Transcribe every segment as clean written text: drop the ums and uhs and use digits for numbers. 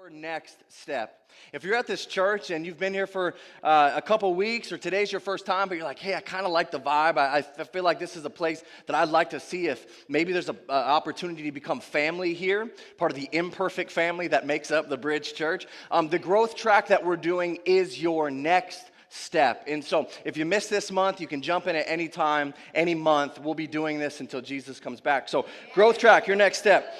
your next step. If you're at this church and you've been here for a couple weeks or today's your first time, but you're like, hey, I kind of like the vibe. I feel like this is a place that I'd like to see if maybe there's an opportunity to become family here, part of the imperfect family that makes up the Bridge Church. The growth track that we're doing is your next step. And so if you miss this month, you can jump in at any time, any month. We'll be doing this until Jesus comes back. So growth track, your next step.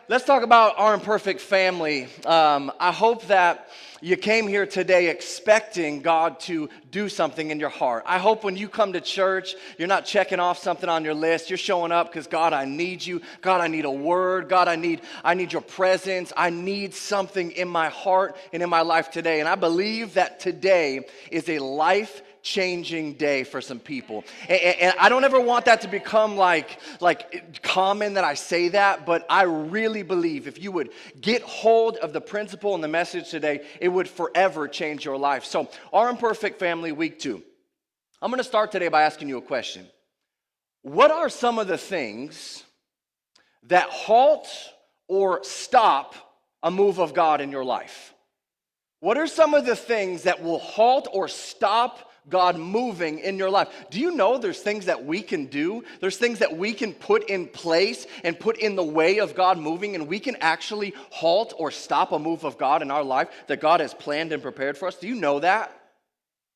Let's talk about our imperfect family. I hope that you came here today expecting God to do something in your heart. I hope when you come to church, you're not checking off something on your list. You're showing up because, God, I need you. God, I need a word. God, I need your presence. I need something in my heart and in my life today. And I believe that today is a life-changing day for some people. And I don't ever want that to become like common that I say that, but I really believe if you would get hold of the principle and the message today, it would forever change your life. So, our imperfect family, week 2. I'm going to start today by asking you a question. What are some of the things that halt or stop a move of God in your life? What are some of the things that will halt or stop God moving in your life? Do you know there's things that we can do? There's things that we can put in place and put in the way of God moving, and we can actually halt or stop a move of God in our life that God has planned and prepared for us. Do you know that?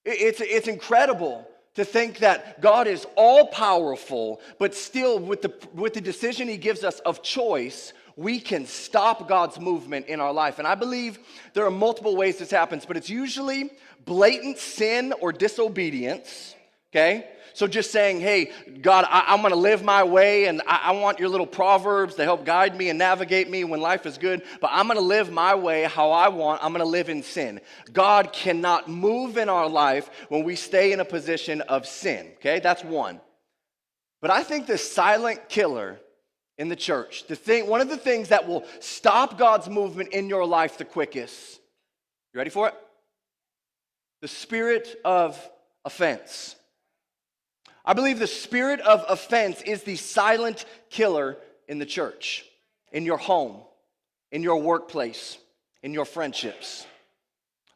It's incredible to think that God is all powerful, but still with the decision he gives us of choice, we can stop God's movement in our life. And I believe there are multiple ways this happens, but it's usually blatant sin or disobedience, okay? So just saying, hey, God, I'm going to live my way, and I want your little proverbs to help guide me and navigate me when life is good, but I'm going to live my way how I want. I'm going to live in sin. God cannot move in our life when we stay in a position of sin, okay? That's one. But I think the silent killer in the church, one of the things that will stop God's movement in your life the quickest, you ready for it? The spirit of offense. I believe the spirit of offense is the silent killer in the church, in your home, in your workplace, in your friendships.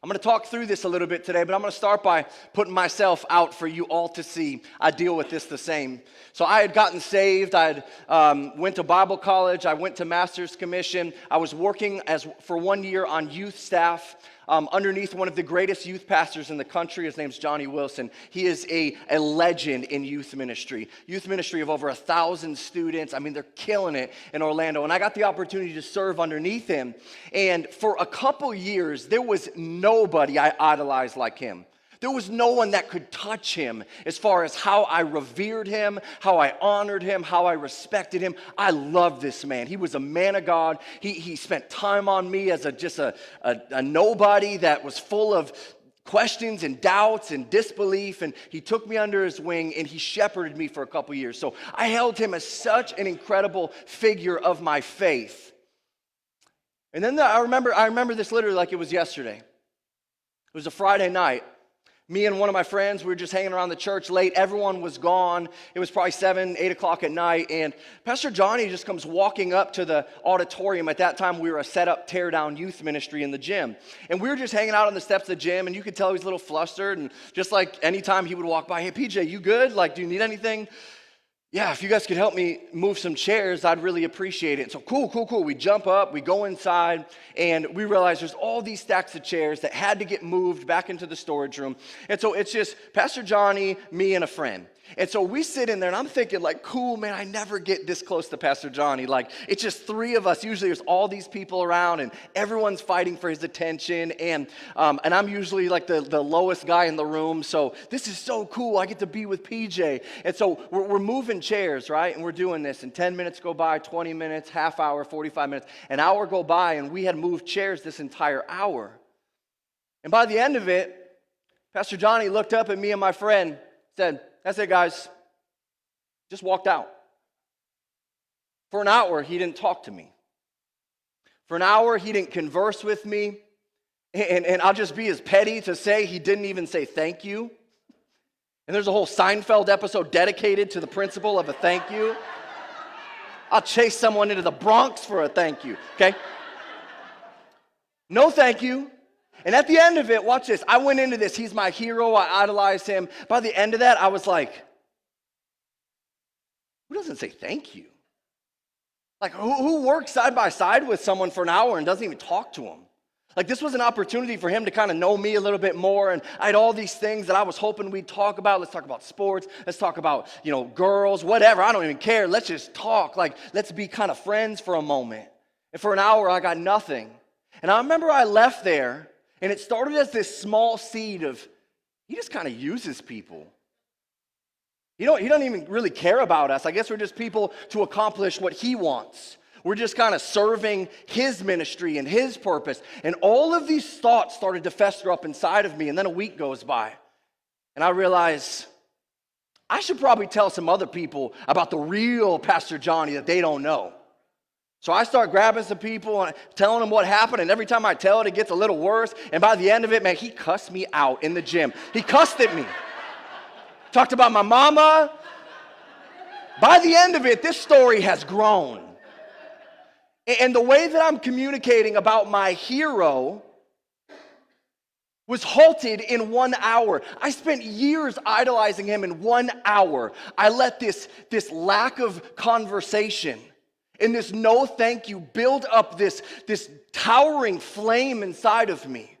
I'm going to talk through this a little bit today, but I'm going to start by putting myself out for you all to see. I deal with this the same. So I had gotten saved. I had went to Bible college. I went to Master's Commission. I was working for 1 year on youth staff underneath one of the greatest youth pastors in the country. His name's Johnny Wilson. He is a legend in youth ministry. Youth ministry of over 1,000 students. I mean, they're killing it in Orlando. And I got the opportunity to serve underneath him. And for a couple years, there was nobody I idolized like him. There was no one that could touch him as far as how I revered him, how I honored him, how I respected him. I loved this man. He was a man of God. He spent time on me as just a nobody that was full of questions and doubts and disbelief, and he took me under his wing and he shepherded me for a couple years. So I held him as such an incredible figure of my faith. And then I remember this literally like it was yesterday. It was a Friday night. Me and one of my friends, we were just hanging around the church late. Everyone was gone. It was probably 7, 8 o'clock at night. And Pastor Johnny just comes walking up to the auditorium. At that time, we were a set-up, tear-down youth ministry in the gym. And we were just hanging out on the steps of the gym. And you could tell he was a little flustered. And just like anytime he would walk by, hey, PJ, you good? Like, do you need anything? Yeah, if you guys could help me move some chairs, I'd really appreciate it. So cool. We jump up, we go inside, and we realize there's all these stacks of chairs that had to get moved back into the storage room. And so it's just Pastor Johnny, me, and a friend. And so we sit in there, and I'm thinking, like, cool, man, I never get this close to Pastor Johnny. Like, it's just 3 of us. Usually there's all these people around, and everyone's fighting for his attention. And I'm usually, like, the lowest guy in the room. So this is so cool. I get to be with PJ. And so we're moving chairs, right? And we're doing this. And 10 minutes go by, 20 minutes, half hour, 45 minutes. An hour go by, and we had moved chairs this entire hour. And by the end of it, Pastor Johnny looked up at me and my friend, said, that's it, guys. Just walked out. For an hour, he didn't talk to me. For an hour, he didn't converse with me. And I'll just be as petty to say he didn't even say thank you. And there's a whole Seinfeld episode dedicated to the principle of a thank you. I'll chase someone into the Bronx for a thank you, okay? No, thank you. And at the end of it, watch this. I went into this. He's my hero. I idolize him. By the end of that, I was like, who doesn't say thank you? Like, who works side by side with someone for an hour and doesn't even talk to him? Like, this was an opportunity for him to kind of know me a little bit more, and I had all these things that I was hoping we'd talk about. Let's talk about sports. Let's talk about, girls, whatever. I don't even care. Let's just talk. Like, let's be kind of friends for a moment. And for an hour, I got nothing. And I remember I left there, and it started as this small seed of, he just kind of uses people. He doesn't even really care about us. I guess we're just people to accomplish what he wants. We're just kind of serving his ministry and his purpose. And all of these thoughts started to fester up inside of me. And then a week goes by. And I realize I should probably tell some other people about the real Pastor Johnny that they don't know. So I start grabbing some people and telling them what happened. And every time I tell it, it gets a little worse. And by the end of it, man, he cussed me out in the gym. He cussed at me. Talked about my mama. By the end of it, this story has grown. And the way that I'm communicating about my hero was halted in 1 hour. I spent years idolizing him in 1 hour. I let this lack of conversation and this no thank you build up this towering flame inside of me.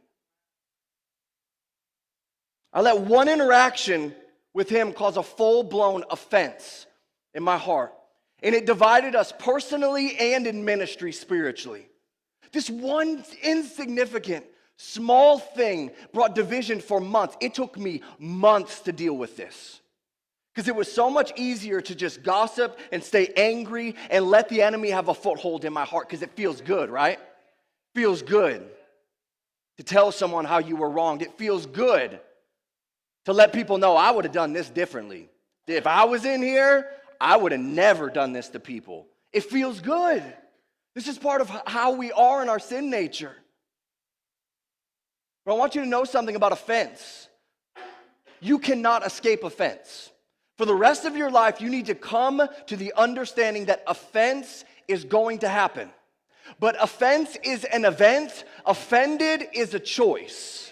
I let one interaction with him cause a full-blown offense in my heart. And it divided us personally and in ministry spiritually. This one insignificant, small thing brought division for months. It took me months to deal with this. Because it was so much easier to just gossip and stay angry and let the enemy have a foothold in my heart because it feels good, right? It feels good to tell someone how you were wronged. It feels good to let people know I would have done this differently. If I was in here, I would have never done this to people. It feels good. This is part of how we are in our sin nature. But I want you to know something about offense. You cannot escape offense. For the rest of your life, you need to come to the understanding that offense is going to happen. But offense is an event. Offended is a choice.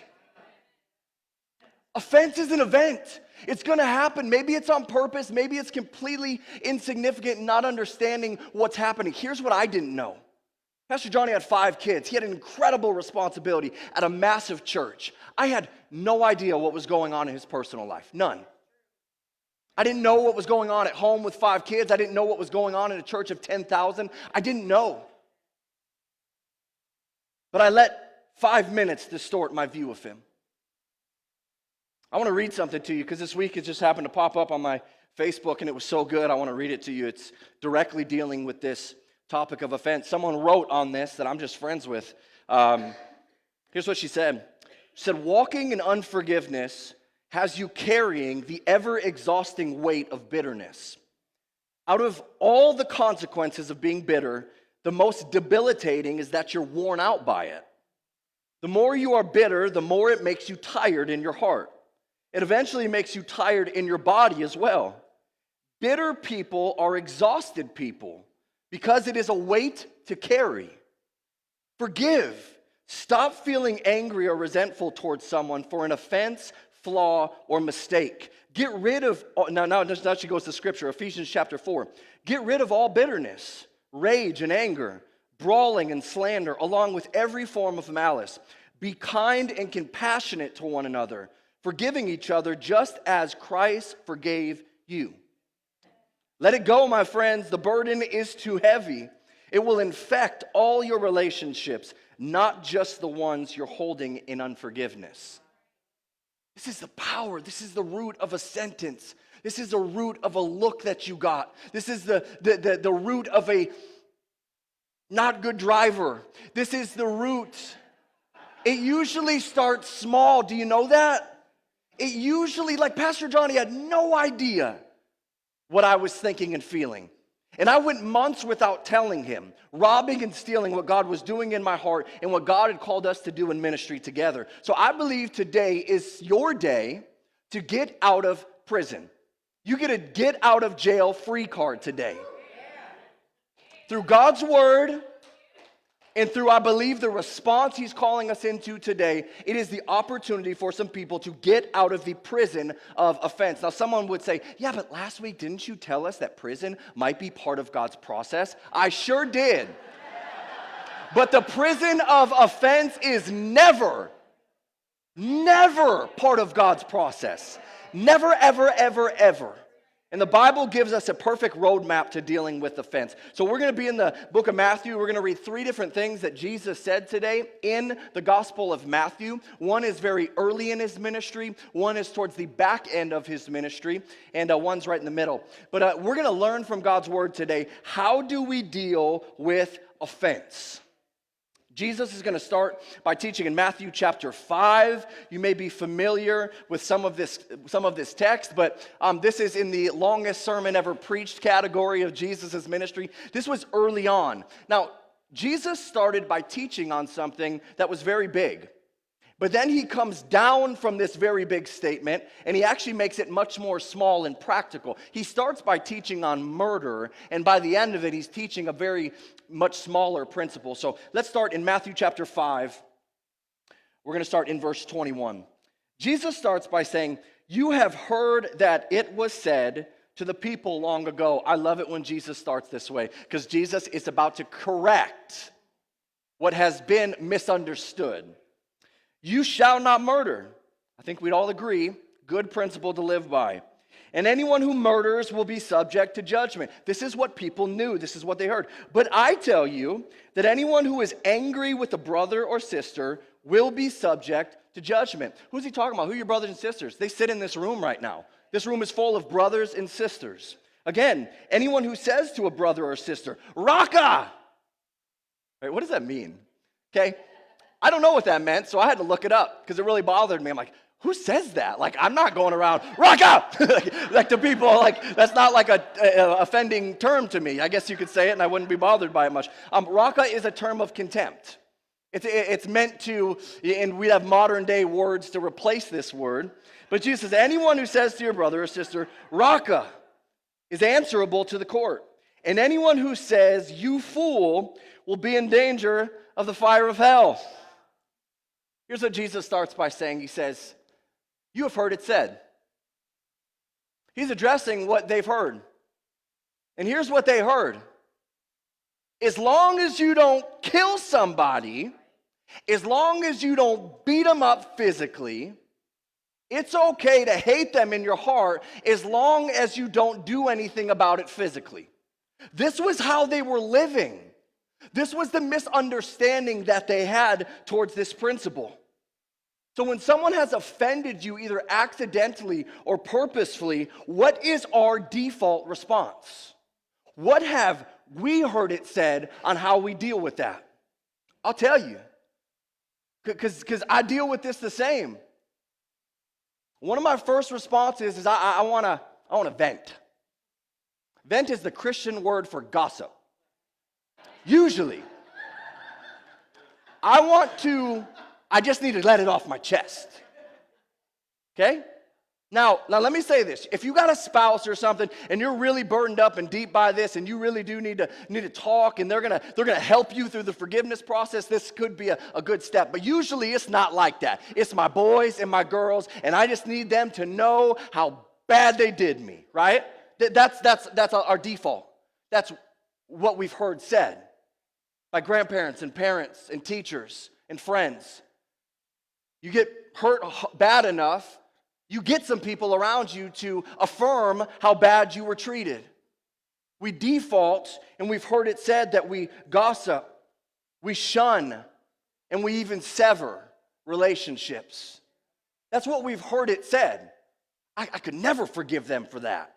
Offense is an event. It's going to happen. Maybe it's on purpose. Maybe it's completely insignificant, not understanding what's happening. Here's what I didn't know. Pastor Johnny had 5 kids. He had an incredible responsibility at a massive church. I had no idea what was going on in his personal life. None. I didn't know what was going on at home with 5 kids. I didn't know what was going on in a church of 10,000. I didn't know. But I let 5 minutes distort my view of him. I want to read something to you because this week it just happened to pop up on my Facebook and it was so good. I want to read it to you. It's directly dealing with this topic of offense. Someone wrote on this that I'm just friends with. Here's what she said. She said, walking in unforgiveness has you carrying the ever-exhausting weight of bitterness. Out of all the consequences of being bitter, the most debilitating is that you're worn out by it. The more you are bitter, the more it makes you tired in your heart. It eventually makes you tired in your body as well. Bitter people are exhausted people because it is a weight to carry. Forgive. Stop feeling angry or resentful towards someone for an offense, flaw, or mistake. Get rid of, now she goes to scripture, Ephesians chapter 4. Get rid of all bitterness, rage and anger, brawling and slander, along with every form of malice. Be kind and compassionate to one another, forgiving each other just as Christ forgave you. Let it go, my friends. The burden is too heavy. It will infect all your relationships, not just the ones you're holding in unforgiveness. This is the power. This is the root of a sentence. This is the root of a look that you got. This is the root of a not good driver. This is the root. It usually starts small. Do you know that? It usually, like Pastor Johnny had no idea what I was thinking and feeling. And I went months without telling him, robbing and stealing what God was doing in my heart and what God had called us to do in ministry together. So I believe today is your day to get out of prison. You get a get out of jail free card today. Through God's word And through, I believe, the response he's calling us into today, it is the opportunity for some people to get out of the prison of offense. Now, someone would say, yeah, but last week, didn't you tell us that prison might be part of God's process? I sure did. But the prison of offense is never part of God's process. Never, ever, ever, ever. And the Bible gives us a perfect roadmap to dealing with offense. So we're going to be in the book of Matthew. We're going to read 3 different things that Jesus said today in the Gospel of Matthew. One is very early in his ministry. One is towards the back end of his ministry. And one's right in the middle. But we're going to learn from God's word today, how do we deal with offense? Jesus is going to start by teaching in Matthew chapter 5. You may be familiar with some of this text, but this is in the longest sermon ever preached category of Jesus' ministry. This was early on. Now, Jesus started by teaching on something that was very big. But then he comes down from this very big statement, and he actually makes it much more small and practical. He starts by teaching on murder, and by the end of it, he's teaching a very much smaller principle. So let's start in Matthew chapter 5. We're going to start in verse 21. Jesus starts by saying, "You have heard that it was said to the people long ago." I love it when Jesus starts this way, because Jesus is about to correct what has been misunderstood. "You shall not murder." I think we'd all agree, good principle to live by. "And anyone who murders will be subject to judgment." This is what people knew. This is what they heard. "But I tell you that anyone who is angry with a brother or sister will be subject to judgment." Who's he talking about? Who are your brothers and sisters? They sit in this room right now. This room is full of brothers and sisters. Again, anyone who says to a brother or sister, "Raka!" Right, what does that mean? Okay. I don't know what that meant, so I had to look it up because it really bothered me. I'm like, who says that? Like, I'm not going around, "Raka!" like to people, like, that's not like a offending term to me. I guess you could say it and I wouldn't be bothered by it much. Raka is a term of contempt. It's meant to, and we have modern day words to replace this word. But Jesus says, anyone who says to your brother or sister, "Raka," is answerable to the court. And anyone who says, "You fool," will be in danger of the fire of hell. Here's what Jesus starts by saying. He says, you have heard it said. He's addressing what they've heard. And here's what they heard. As long as you don't kill somebody, as long as you don't beat them up physically, it's okay to hate them in your heart as long as you don't do anything about it physically. This was how they were living. This was the misunderstanding that they had towards this principle. So when someone has offended you either accidentally or purposefully, what is our default response? What have we heard it said on how we deal with that? I'll tell you, because I deal with this the same. One of my first responses is I want to vent. Vent is the Christian word for gossip. Usually. I just need to let it off my chest. Okay? Now let me say this. If you got a spouse or something and you're really burdened up and deep by this and you really do need to talk and they're gonna help you through the forgiveness process, this could be a good step. But usually it's not like that. It's my boys and my girls, and I just need them to know how bad they did me, right? That's our default. That's what we've heard said by grandparents and parents and teachers and friends. You get hurt bad enough, you get some people around you to affirm how bad you were treated. We default, and we've heard it said that we gossip, we shun, and we even sever relationships. That's what we've heard it said. I could never forgive them for that.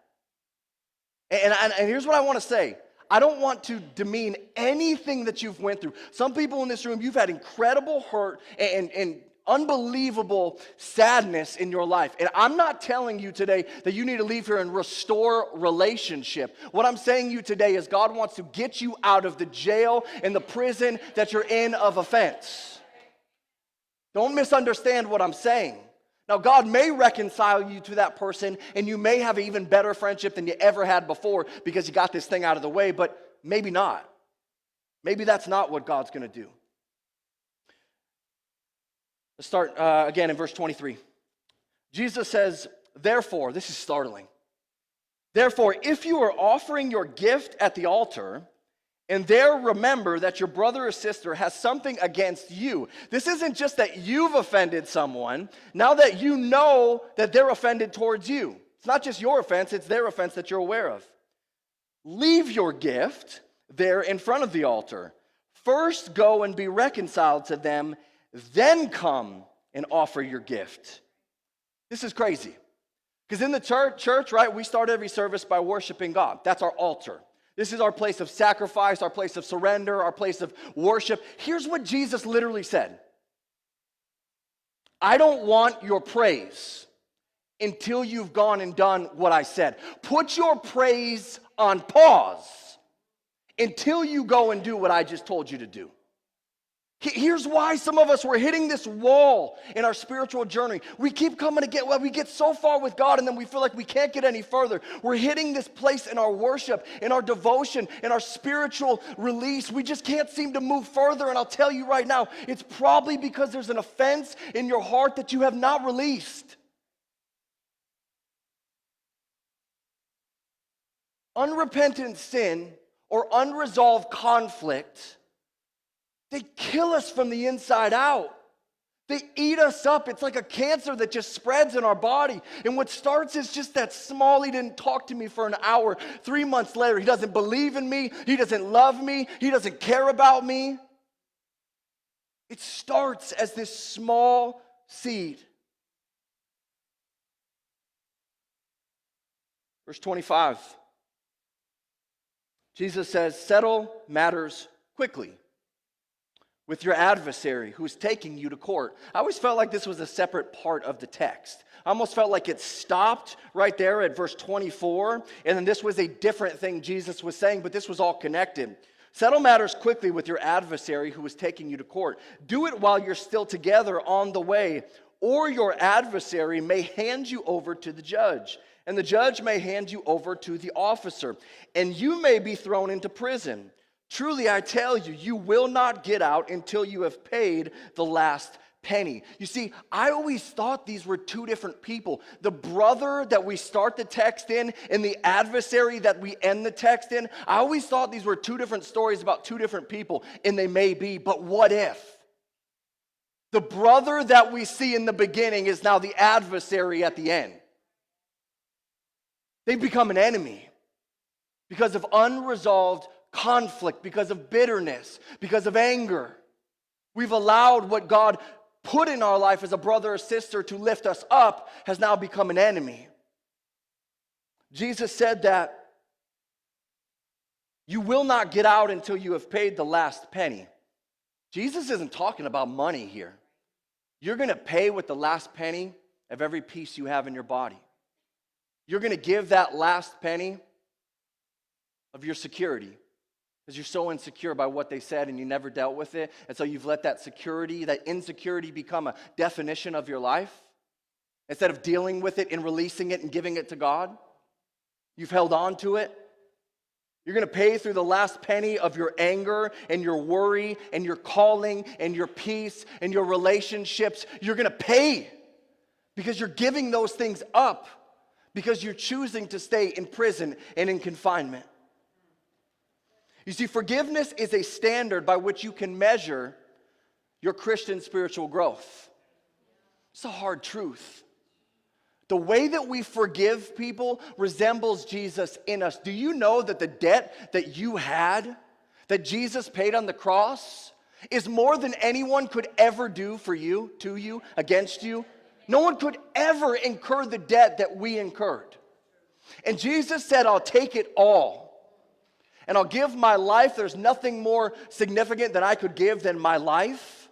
And here's what I want to say. I don't want to demean anything that you've went through. Some people in this room, you've had incredible hurt and unbelievable sadness in your life. And I'm not telling you today that you need to leave here and restore relationship. What I'm saying to you today is God wants to get you out of the jail and the prison that you're in of offense. Don't misunderstand what I'm saying. Now, God may reconcile you to that person, and you may have an even better friendship than you ever had before because you got this thing out of the way, but maybe not. Maybe that's not what God's going to do. Let's start again in verse 23. Jesus says, therefore, this is startling. Therefore, if you are offering your gift at the altar, and there remember that your brother or sister has something against you. This isn't just that you've offended someone. Now that you know that they're offended towards you. It's not just your offense, it's their offense that you're aware of. Leave your gift there in front of the altar. First go and be reconciled to them, then come and offer your gift. This is crazy. Because in the church, right, we start every service by worshiping God. That's our altar. This is our place of sacrifice, our place of surrender, our place of worship. Here's what Jesus literally said. I don't want your praise until you've gone and done what I said. Put your praise on pause until you go and do what I just told you to do. Here's why some of us, we're hitting this wall in our spiritual journey. We keep coming to we get so far with God and then we feel like we can't get any further. We're hitting this place in our worship, in our devotion, in our spiritual release. We just can't seem to move further. And I'll tell you right now, it's probably because there's an offense in your heart that you have not released. Unrepentant sin or unresolved conflict, they kill us from the inside out. They eat us up. It's like a cancer that just spreads in our body. And what starts is just that small, he didn't talk to me for an hour. 3 months later, he doesn't believe in me. He doesn't love me. He doesn't care about me. It starts as this small seed. Verse 25. Jesus says, settle matters quickly with your adversary who's taking you to court. I always felt like this was a separate part of the text. I almost felt like it stopped right there at verse 24, and then this was a different thing Jesus was saying, but this was all connected. Settle matters quickly with your adversary who is taking you to court. Do it while you're still together on the way, or your adversary may hand you over to the judge, and the judge may hand you over to the officer, and you may be thrown into prison. Truly, I tell you, you will not get out until you have paid the last penny. You see, I always thought these were two different people. The brother that we start the text in and the adversary that we end the text in, I always thought these were two different stories about two different people, and they may be, but what if? The brother that we see in the beginning is now the adversary at the end. They become an enemy because of unresolved conflict, because of bitterness, because of anger. We've allowed what God put in our life as a brother or sister to lift us up has now become an enemy. Jesus said that you will not get out until you have paid the last penny. Jesus isn't talking about money here. You're going to pay with the last penny of every piece you have in your body. You're going to give that last penny of your security. Because you're so insecure by what they said and you never dealt with it. And so you've let that security, that insecurity become a definition of your life. Instead of dealing with it and releasing it and giving it to God, you've held on to it. You're going to pay through the last penny of your anger and your worry and your calling and your peace and your relationships. You're going to pay because you're giving those things up because you're choosing to stay in prison and in confinement. You see, forgiveness is a standard by which you can measure your Christian spiritual growth. It's a hard truth. The way that we forgive people resembles Jesus in us. Do you know that the debt that you had, that Jesus paid on the cross, is more than anyone could ever do for you, to you, against you? No one could ever incur the debt that we incurred. And Jesus said, I'll take it all. And I'll give my life. There's nothing more significant that I could give than my life.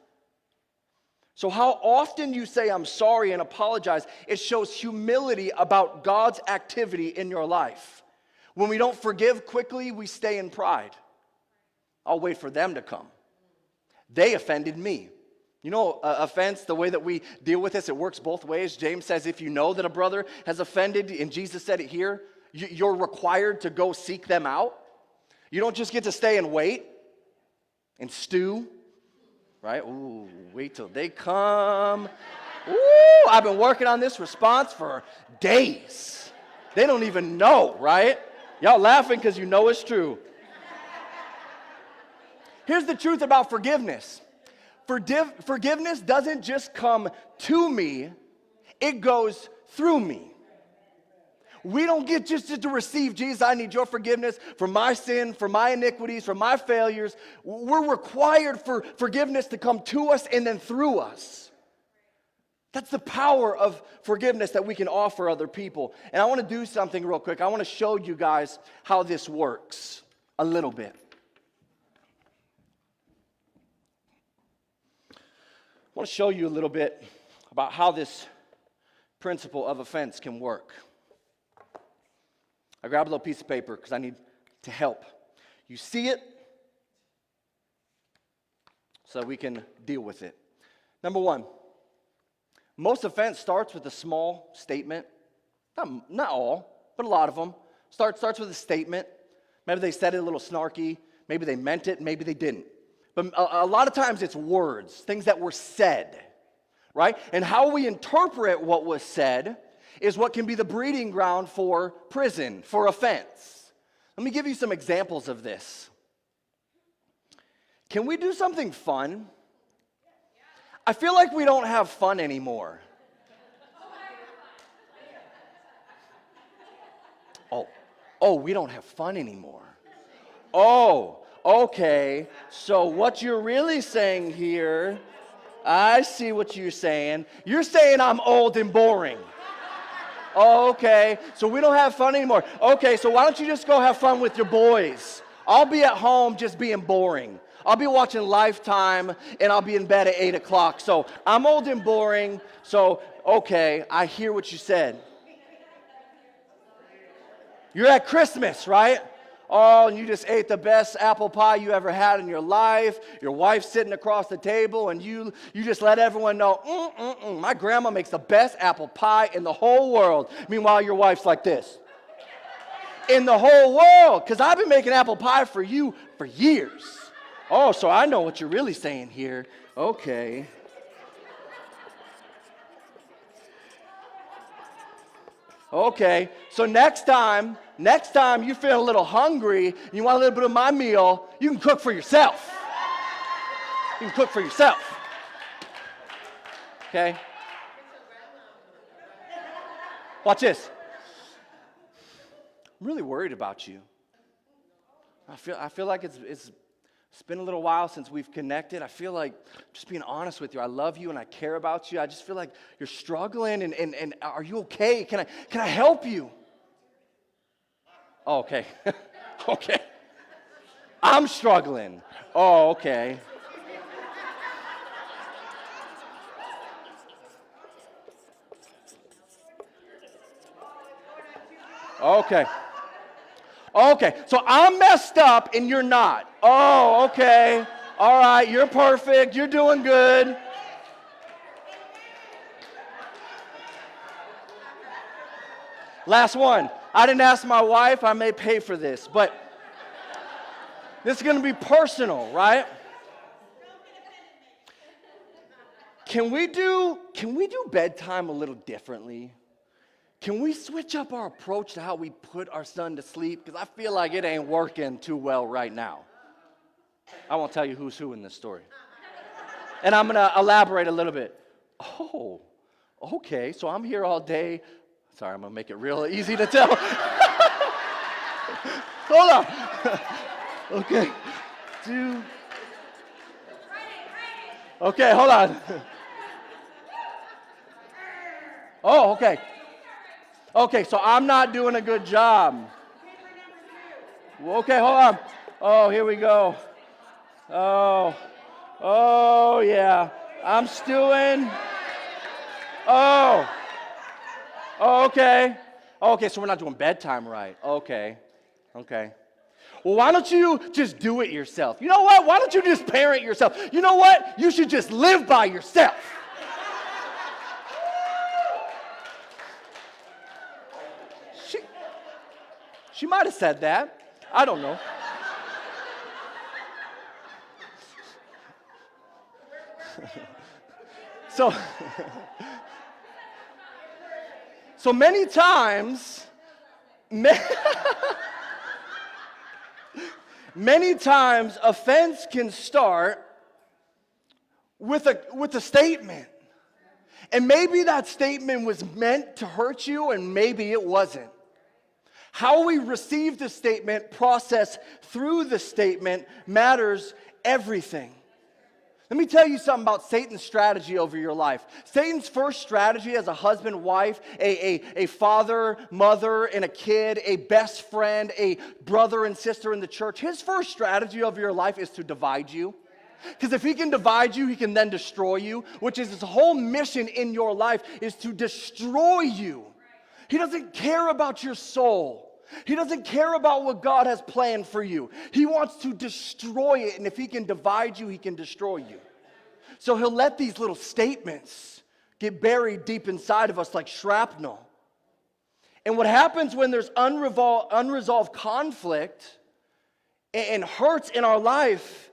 So how often you say, I'm sorry and apologize, it shows humility about God's activity in your life. When we don't forgive quickly, we stay in pride. I'll wait for them to come. They offended me. You know, offense, the way that we deal with this, it works both ways. James says if you know that a brother has offended, and Jesus said it here, you're required to go seek them out. You don't just get to stay and wait. and stew, right? Ooh, wait till they come. Ooh, I've been working on this response for days. They don't even know, right? Y'all laughing because you know it's true. Here's the truth about forgiveness. Forgiveness doesn't just come to me, it goes through me. We don't get just to receive, Jesus, I need your forgiveness for my sin, for my iniquities, for my failures. We're required for forgiveness to come to us and then through us. That's the power of forgiveness that we can offer other people. And I want to do something real quick. I want to show you guys how this works a little bit. I want to show you a little bit about how this principle of offense can work. I grabbed a little piece of paper because I need to help. You see it so we can deal with it. Number one, most offense starts with a small statement. Not all, but a lot of them. Starts with a statement. Maybe they said it a little snarky. Maybe they meant it. Maybe they didn't. But a lot of times it's words, things that were said, right? And how we interpret what was said is what can be the breeding ground for prison, for offense. Let me give you some examples of this. Can we do something fun? I feel like we don't have fun anymore. Oh, we don't have fun anymore. Oh, okay. So what you're really saying here, I see what you're saying. You're saying I'm old and boring. Oh, okay, so we don't have fun anymore. Okay, so why don't you just go have fun with your boys? I'll be at home just being boring. I'll be watching Lifetime, and I'll be in bed at 8 o'clock. So I'm old and boring, so okay, I hear what you said. You're at Christmas, right? Oh, and you just ate the best apple pie you ever had in your life. Your wife's sitting across the table, and you just let everyone know, my grandma makes the best apple pie in the whole world. Meanwhile, your wife's like this. In the whole world, because I've been making apple pie for you for years. Oh, so I know what you're really saying here. Okay. Okay, so next time you feel a little hungry, and you want a little bit of my meal, you can cook for yourself. You can cook for yourself. Okay? Watch this. I'm really worried about you. I feel like it's been a little while since we've connected. I feel like, just being honest with you, I love you and I care about you. I just feel like you're struggling and are you okay? Can I help you? Oh, okay. Okay. I'm struggling. Oh, okay. Okay. Okay, so I'm messed up and you're not. Oh, okay. All right, you're perfect. You're doing good. Last one. I didn't ask my wife. I may pay for this, but this is going to be personal, right? Can we do bedtime a little differently? Can we switch up our approach to how we put our son to sleep? Because I feel like it ain't working too well right now. I won't tell you who's who in this story. And I'm going to elaborate a little bit. Oh, okay, so I'm here all day. Sorry, I'm going to make it real easy to tell. Hold on. Okay. Okay, hold on. Oh, okay. Okay, so I'm not doing a good job. Okay, hold on. Oh, here we go. Oh, yeah. I'm stewing. Oh, okay. Okay, so we're not doing bedtime right. Okay. Well, why don't you just do it yourself? You know what? Why don't you just parent yourself? You know what? You should just live by yourself. She might have said that. I don't know. So, so many times, many times offense can start with a statement. And maybe that statement was meant to hurt you, and maybe it wasn't. How we receive the statement, process through the statement, matters everything. Let me tell you something about Satan's strategy over your life. Satan's first strategy as a husband, wife, a father, mother, and a kid, a best friend, a brother and sister in the church, his first strategy over your life is to divide you. Because if he can divide you, he can then destroy you, which is his whole mission in your life, is to destroy you. He doesn't care about your soul. He doesn't care about what God has planned for you. He wants to destroy it, and if he can divide you, he can destroy you. So he'll let these little statements get buried deep inside of us like shrapnel. And what happens when there's unresolved conflict and hurts in our life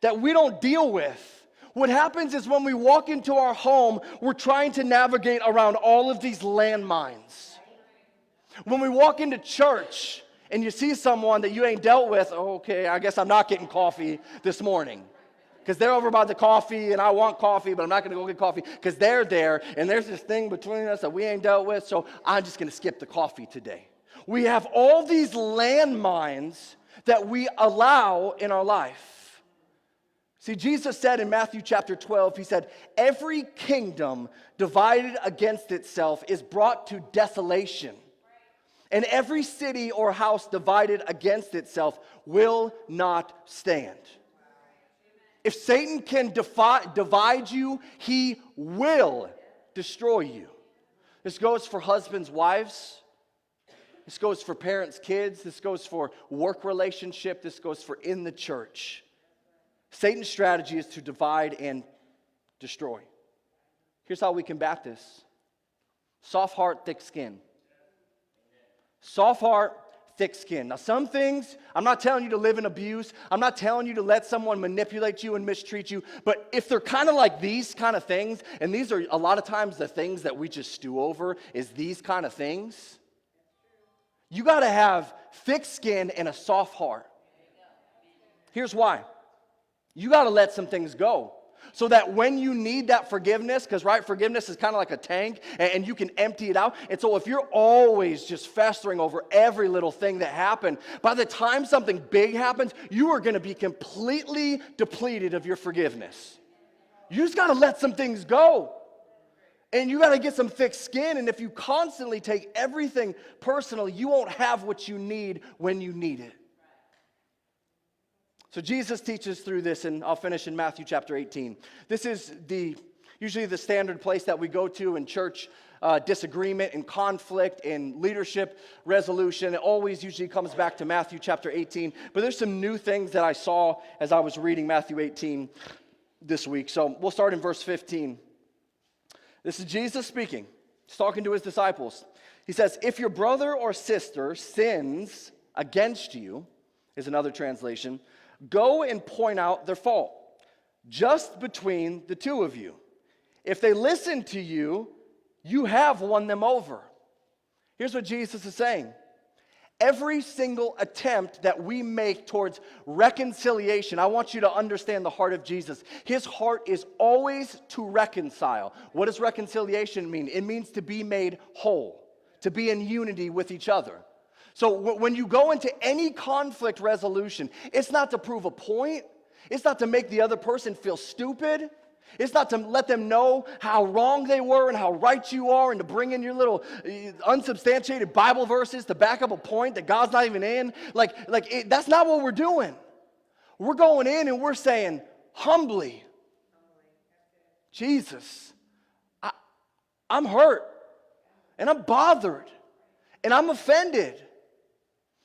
that we don't deal with, what happens is when we walk into our home, we're trying to navigate around all of these landmines. When we walk into church and you see someone that you ain't dealt with, oh, okay, I guess I'm not getting coffee this morning. Because they're over by the coffee and I want coffee, but I'm not going to go get coffee because they're there and there's this thing between us that we ain't dealt with, so I'm just going to skip the coffee today. We have all these landmines that we allow in our life. See, Jesus said in Matthew chapter 12, he said, every kingdom divided against itself is brought to desolation. And every city or house divided against itself will not stand. If Satan can divide you, he will destroy you. This goes for husbands, wives. This goes for parents, kids. This goes for work relationship. This goes for in the church. Satan's strategy is to divide and destroy. Here's how we combat this. Soft heart, thick skin. Soft heart, thick skin. Now some things, I'm not telling you to live in abuse. I'm not telling you to let someone manipulate you and mistreat you. But if they're kind of like these kind of things, and these are a lot of times the things that we just stew over, is these kind of things. You got to have thick skin and a soft heart. Here's why. You got to let some things go. So that when you need that forgiveness, because forgiveness is kind of like a tank, and you can empty it out. And so if you're always just festering over every little thing that happened, by the time something big happens, you are going to be completely depleted of your forgiveness. You just got to let some things go. And you got to get some thick skin. And if you constantly take everything personally, you won't have what you need when you need it. So Jesus teaches through this, and I'll finish in Matthew chapter 18. This is usually the standard place that we go to in church disagreement and conflict and leadership resolution. It always usually comes back to Matthew chapter 18. But there's some new things that I saw as I was reading Matthew 18 this week. So we'll start in verse 15. This is Jesus speaking. He's talking to his disciples. He says, if your brother or sister sins against you, is another translation, go and point out their fault, just between the two of you. If they listen to you, you have won them over. Here's what Jesus is saying. Every single attempt that we make towards reconciliation, I want you to understand the heart of Jesus. His heart is always to reconcile. What does reconciliation mean? It means to be made whole, to be in unity with each other. So when you go into any conflict resolution, it's not to prove a point. It's not to make the other person feel stupid. It's not to let them know how wrong they were and how right you are and to bring in your little unsubstantiated Bible verses to back up a point that God's not even in. That's not what we're doing. We're going in and we're saying, humbly, Jesus, I'm hurt and I'm bothered and I'm offended.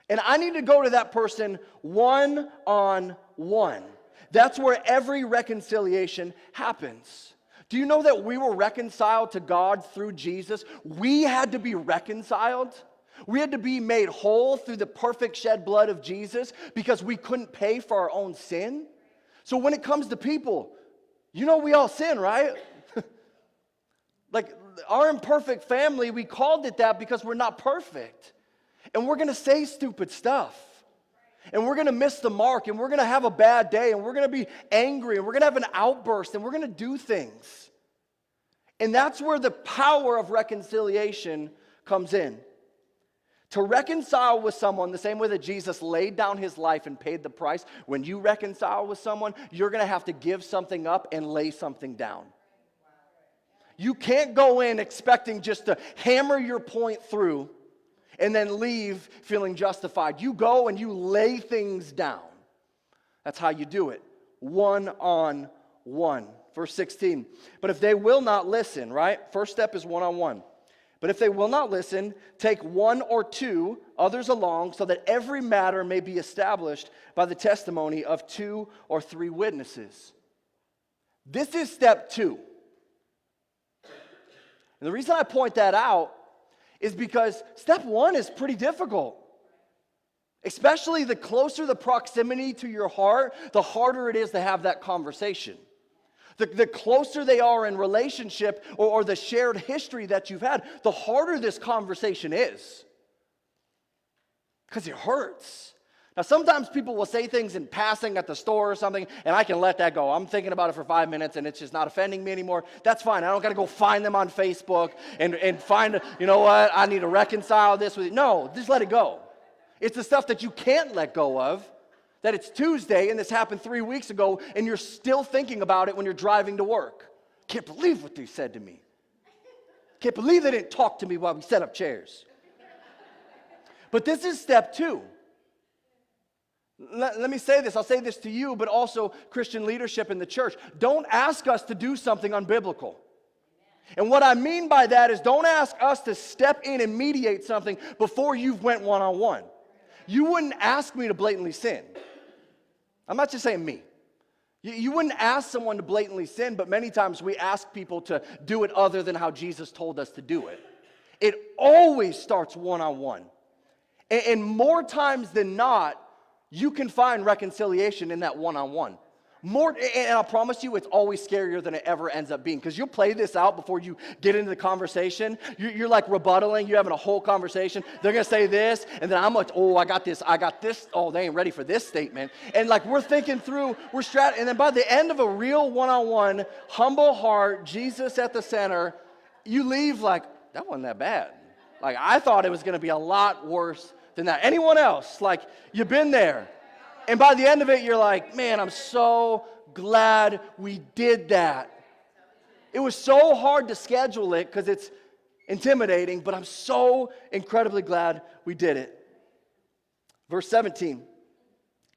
And I need to go to that person one-on-one. That's where every reconciliation happens. Do you know that we were reconciled to God through Jesus? We had to be reconciled. We had to be made whole through the perfect shed blood of Jesus because we couldn't pay for our own sin. So when it comes to people, you know we all sin, right? Like our imperfect family, we called it that because we're not perfect. And we're going to say stupid stuff. And we're going to miss the mark. And we're going to have a bad day. And we're going to be angry. And we're going to have an outburst. And we're going to do things. And that's where the power of reconciliation comes in. To reconcile with someone the same way that Jesus laid down his life and paid the price, when you reconcile with someone, you're going to have to give something up and lay something down. You can't go in expecting just to hammer your point through and then leave feeling justified. You go and you lay things down. That's how you do it. One on one. Verse 16. But if they will not listen, right? First step is one on one. But if they will not listen, take one or two others along, so that every matter may be established by the testimony of 2 or 3 witnesses. This is step 2. And the reason I point that out is because step 1 is pretty difficult. Especially the closer the proximity to your heart, the harder it is to have that conversation. The closer they are in relationship or the shared history that you've had, the harder this conversation is. Because it hurts. Now, sometimes people will say things in passing at the store or something, and I can let that go. I'm thinking about it for 5 minutes, and it's just not offending me anymore. That's fine. I don't got to go find them on Facebook and find, you know what, I need to reconcile this with you. No, just let it go. It's the stuff that you can't let go of. That it's Tuesday and this happened 3 weeks ago and you're still thinking about it when you're driving to work. Can't believe what they said to me. Can't believe they didn't talk to me while we set up chairs. But this is step 2. Let me say this. I'll say this to you, but also Christian leadership in the church. Don't ask us to do something unbiblical. And what I mean by that is don't ask us to step in and mediate something before you've went one-on-one. You wouldn't ask me to blatantly sin. I'm not just saying me. You wouldn't ask someone to blatantly sin, but many times we ask people to do it other than how Jesus told us to do it. It always starts one-on-one. And more times than not, you can find reconciliation in that one-on-one. More, and I promise you, it's always scarier than it ever ends up being. Because you'll play this out before you get into the conversation. You're like rebuttaling. You're having a whole conversation. They're going to say this. And then I'm like, oh, I got this. Oh, they ain't ready for this statement. And like we're thinking through, and then by the end of a real one-on-one, humble heart, Jesus at the center, you leave like, that wasn't that bad. Like I thought it was going to be a lot worse than that. Anyone else? Like you've been there. And by the end of it, you're like, man, I'm so glad we did that. It was so hard to schedule it because it's intimidating, but I'm so incredibly glad we did it. Verse 17,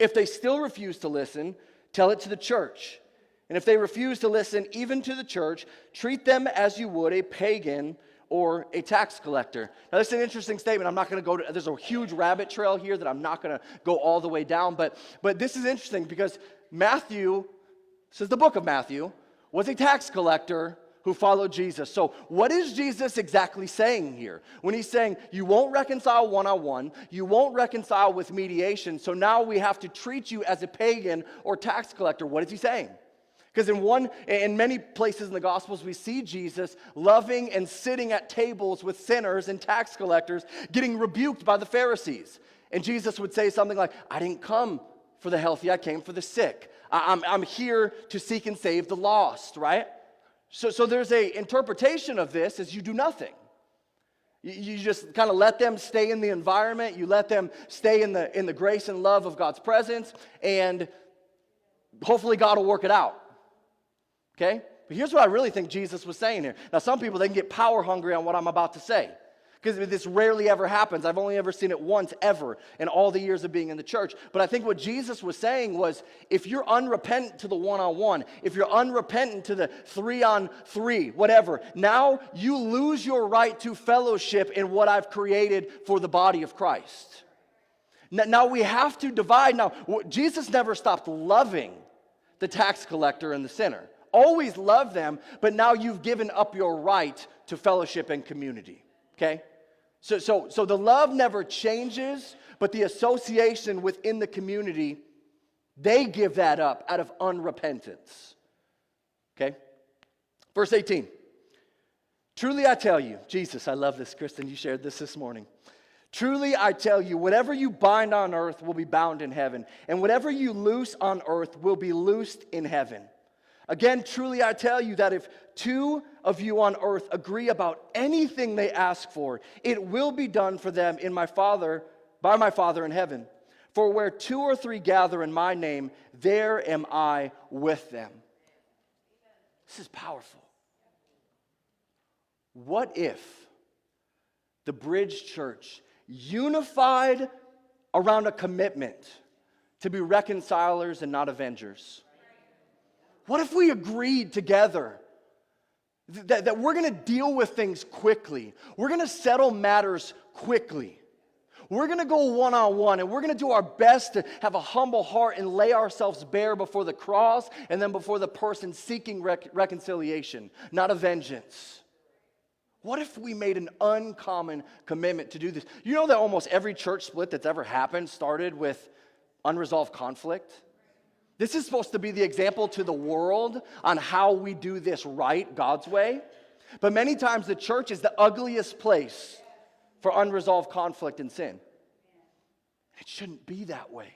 if they still refuse to listen, tell it to the church. And if they refuse to listen even to the church, treat them as you would a pagan or a tax collector. Now, this is an interesting statement. I'm not going to go to, there's a huge rabbit trail here that I'm not going to go all the way down, but this is interesting because Matthew, this is the book of Matthew, was a tax collector who followed Jesus. So what is Jesus exactly saying here? When he's saying, you won't reconcile one-on-one, you won't reconcile with mediation, so now we have to treat you as a pagan or tax collector. What is he saying? Because in many places in the Gospels, we see Jesus loving and sitting at tables with sinners and tax collectors, getting rebuked by the Pharisees. And Jesus would say something like, I didn't come for the healthy, I came for the sick. I'm here to seek and save the lost, right? So there's an interpretation of this as you do nothing. You just kind of let them stay in the environment, you let them stay in the grace and love of God's presence, and hopefully God will work it out. Okay? But here's what I really think Jesus was saying here. Now, some people, they can get power hungry on what I'm about to say. Because this rarely ever happens. I've only ever seen it once ever in all the years of being in the church. But I think what Jesus was saying was, if you're unrepentant to the one-on-one, if you're unrepentant to the 3-on-3, whatever, now you lose your right to fellowship in what I've created for the body of Christ. Now we have to divide. Now, Jesus never stopped loving the tax collector and the sinner. Always love them, but now you've given up your right to fellowship and community, okay? So the love never changes, but the association within the community, they give that up out of unrepentance, okay? Verse 18, Truly I tell you, Jesus, I love this, Kristen, you shared this morning. Truly I tell you, whatever you bind on earth will be bound in heaven, and whatever you loose on earth will be loosed in heaven. Again, truly I tell you that if two of you on earth agree about anything they ask for, it will be done for them by my Father in heaven. For where 2 or 3 gather in my name, there am I with them. This is powerful. What if the Bridge Church unified around a commitment to be reconcilers and not avengers? What if we agreed together that we're going to deal with things quickly? We're going to settle matters quickly. We're going to go one-on-one, and we're going to do our best to have a humble heart and lay ourselves bare before the cross and then before the person seeking reconciliation, not a vengeance. What if we made an uncommon commitment to do this? You know that almost every church split that's ever happened started with unresolved conflict? This is supposed to be the example to the world on how we do this right, God's way. But many times the church is the ugliest place for unresolved conflict and sin. It shouldn't be that way.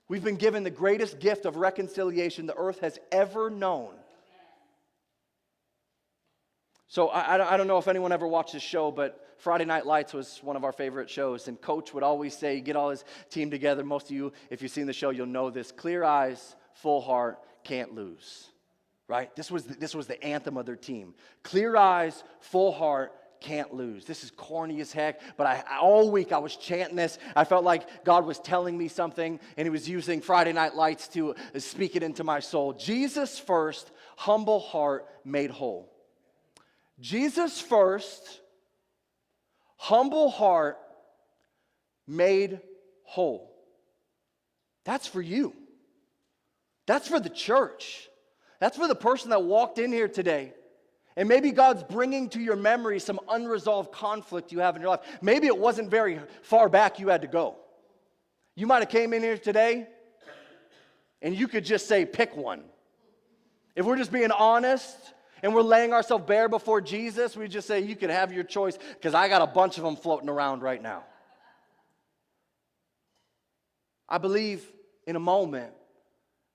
We've been given the greatest gift of reconciliation the earth has ever known. So I don't know if anyone ever watched this show, but Friday Night Lights was one of our favorite shows. And Coach would always say, get all his team together. Most of you, if you've seen the show, you'll know this. Clear eyes, full heart, can't lose. Right? This was the anthem of their team. Clear eyes, full heart, can't lose. This is corny as heck, but all week I was chanting this. I felt like God was telling me something, and he was using Friday Night Lights to speak it into my soul. Jesus first, humble heart made whole. Jesus first, humble heart made whole. That's for you. That's for the church. That's for the person that walked in here today. And maybe God's bringing to your memory some unresolved conflict you have in your life. Maybe it wasn't very far back you had to go. You might have came in here today and you could just say, pick one. If we're just being honest and we're laying ourselves bare before Jesus, we just say, you can have your choice because I got a bunch of them floating around right now. I believe in a moment,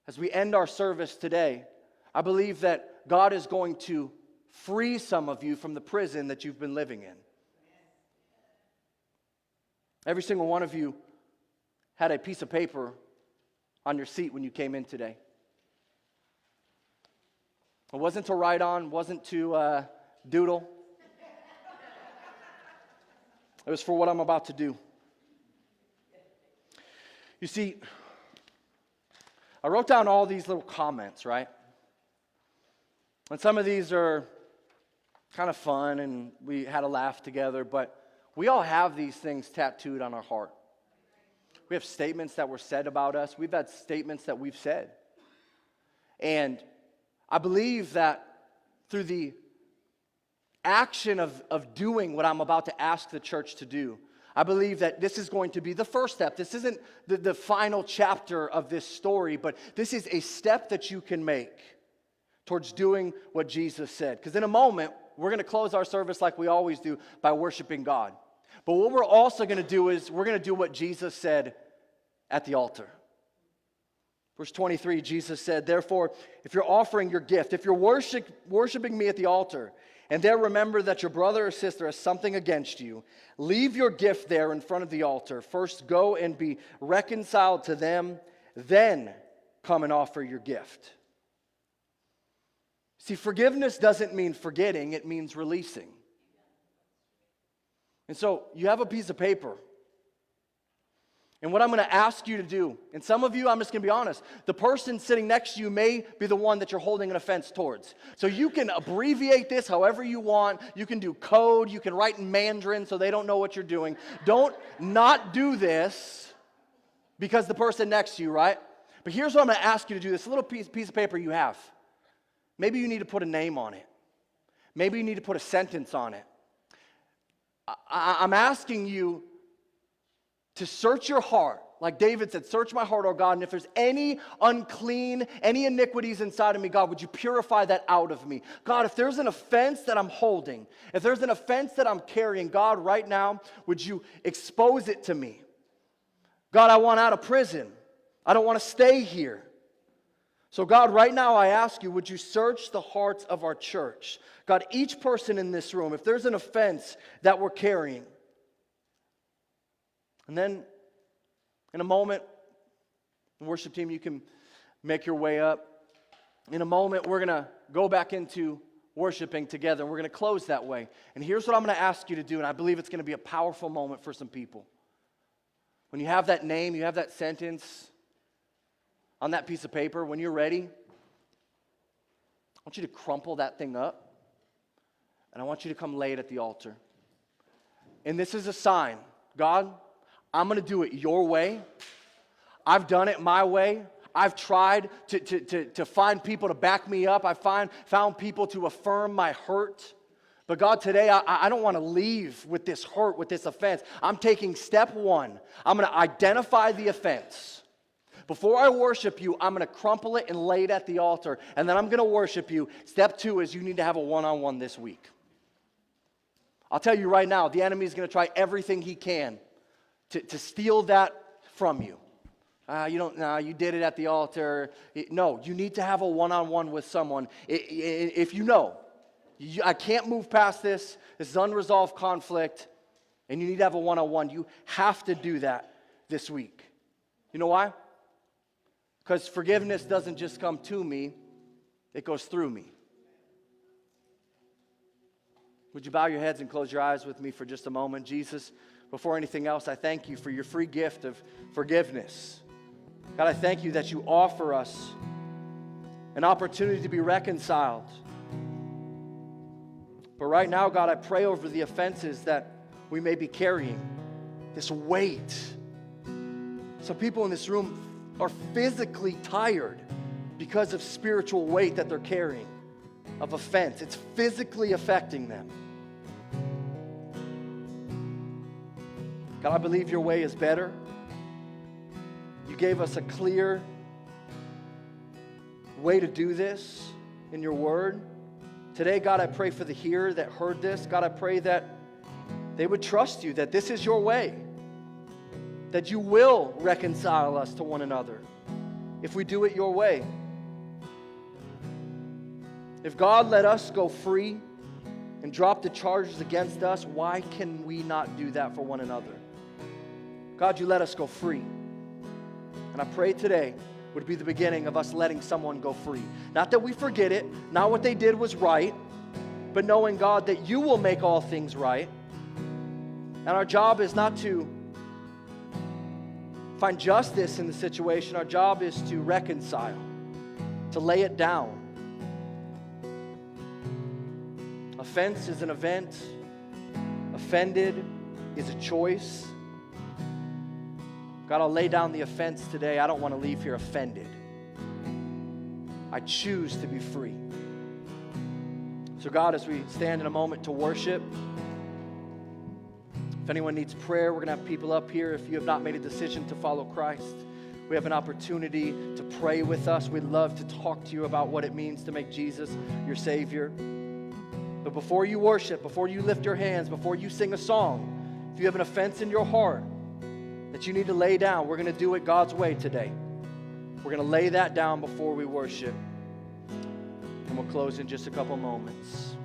as we end our service today, I believe that God is going to free some of you from the prison that you've been living in. Every single one of you had a piece of paper on your seat when you came in today. It wasn't to write on, wasn't to doodle. It was for what I'm about to do. You see, I wrote down all these little comments, right? And some of these are kind of fun, and we had a laugh together, but we all have these things tattooed on our heart. We have statements that were said about us. We've had statements that we've said. And I believe that through the action of doing what I'm about to ask the church to do, I believe that this is going to be the first step. This isn't the final chapter of this story, but this is a step that you can make towards doing what Jesus said. Because in a moment, we're going to close our service like we always do by worshiping God. But what we're also going to do is we're going to do what Jesus said at the altar. Verse 23, Jesus said, therefore, if you're offering your gift, if you're worshiping me at the altar, and there remember that your brother or sister has something against you, leave your gift there in front of the altar. First go and be reconciled to them, then come and offer your gift. See, forgiveness doesn't mean forgetting, it means releasing. And so you have a piece of paper. And what I'm going to ask you to do, and some of you, I'm just going to be honest, the person sitting next to you may be the one that you're holding an offense towards. So you can abbreviate this however you want. You can do code. You can write in Mandarin so they don't know what you're doing. Don't not do this because the person next to you, right? But here's what I'm going to ask you to do. This little piece of paper you have. Maybe you need to put a name on it. Maybe you need to put a sentence on it. I'm asking you to search your heart. Like David said, search my heart, O God, and if there's any unclean, any iniquities inside of me, God, would you purify that out of me? God, if there's an offense that I'm holding, if there's an offense that I'm carrying, God, right now, would you expose it to me? God, I want out of prison. I don't want to stay here. So God, right now I ask you, would you search the hearts of our church? God, each person in this room, if there's an offense that we're carrying, and then in a moment, the worship team, you can make your way up. In a moment, we're going to go back into worshiping together, and we're going to close that way. And here's what I'm going to ask you to do, and I believe it's going to be a powerful moment for some people. When you have that name, you have that sentence on that piece of paper, when you're ready, I want you to crumple that thing up, and I want you to come lay it at the altar. And this is a sign. God, I'm going to do it your way. I've done it my way. I've tried to find people to back me up. I've found people to affirm my hurt. But God, today, I don't want to leave with this hurt, with this offense. I'm taking step one. I'm going to identify the offense. Before I worship you, I'm going to crumple it and lay it at the altar. And then I'm going to worship you. Step two is you need to have a one-on-one this week. I'll tell you right now, the enemy is going to try everything he can to steal that from you. You did it at the altar. No, you need to have a one-on-one with someone. If you know, I can't move past this. This is unresolved conflict, and you need to have a one-on-one. You have to do that this week. You know why? Because forgiveness doesn't just come to me, it goes through me. Would you bow your heads and close your eyes with me for just a moment? Jesus, before anything else, I thank you for your free gift of forgiveness. God, I thank you that you offer us an opportunity to be reconciled. But right now, God, I pray over the offenses that we may be carrying, this weight. Some people in this room are physically tired because of spiritual weight that they're carrying, of offense. It's physically affecting them. God, I believe your way is better. You gave us a clear way to do this in your word. Today, God, I pray for the hearer that heard this. God, I pray that they would trust you, that this is your way, that you will reconcile us to one another if we do it your way. If God let us go free and drop the charges against us, why can we not do that for one another? God, you let us go free. And I pray today would be the beginning of us letting someone go free. Not that we forget it, not what they did was right, but knowing, God, that you will make all things right. And our job is not to find justice in the situation. Our job is to reconcile, to lay it down. Offense is an event. Offended is a choice. God, I'll lay down the offense today. I don't want to leave here offended. I choose to be free. So God, as we stand in a moment to worship, if anyone needs prayer, we're going to have people up here. If you have not made a decision to follow Christ, we have an opportunity to pray with us. We'd love to talk to you about what it means to make Jesus your Savior. But before you worship, before you lift your hands, before you sing a song, if you have an offense in your heart that you need to lay down, we're going to do it God's way today. We're going to lay that down before we worship. And we'll close in just a couple moments.